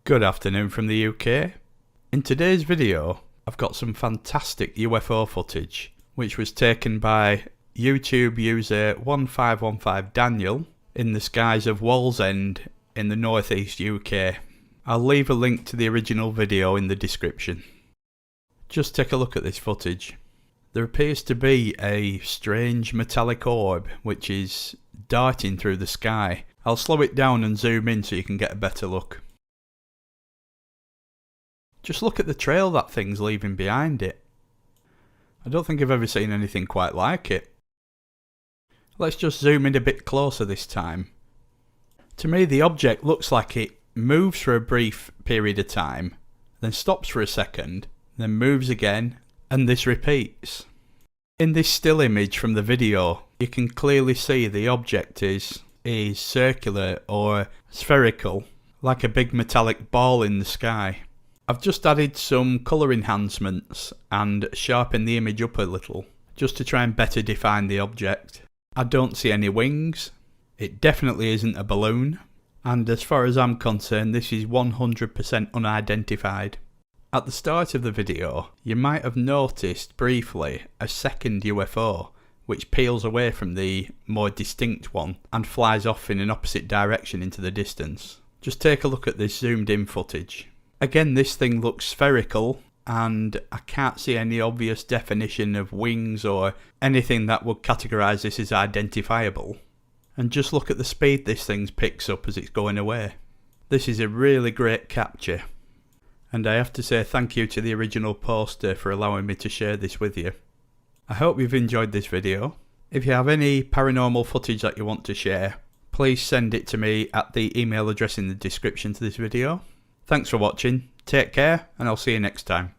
Good afternoon from the UK. In today's video, I've got some fantastic UFO footage, which was taken by YouTube user 1515 Daniel in the skies of Wallsend in the northeast UK. I'll leave a link to the original video in the description. Just take a look at this footage. There appears to be a strange metallic orb which is darting through the sky. I'll slow it down and zoom in so you can get a better look. Just look at the trail that thing's leaving behind it. I don't think I've ever seen anything quite like it. Let's just zoom in a bit closer this time. To me, the object looks like it moves for a brief period of time, then stops for a second, then moves again, and this repeats. In this still image from the video, you can clearly see the object is circular or spherical, like a big metallic ball in the sky. I've just added some colour enhancements and sharpened the image up a little, just to try and better define the object. I don't see any wings, it definitely isn't a balloon, and as far as I'm concerned this is 100% unidentified. At the start of the video, you might have noticed briefly a second UFO which peels away from the more distinct one and flies off in an opposite direction into the distance. Just take a look at this zoomed in footage. Again, this thing looks spherical and I can't see any obvious definition of wings or anything that would categorise this as identifiable. And just look at the speed this thing picks up as it's going away. This is a really great capture. And I have to say thank you to the original poster for allowing me to share this with you. I hope you've enjoyed this video. If you have any paranormal footage that you want to share, please send it to me at the email address in the description to this video. Thanks for watching, take care, and I'll see you next time.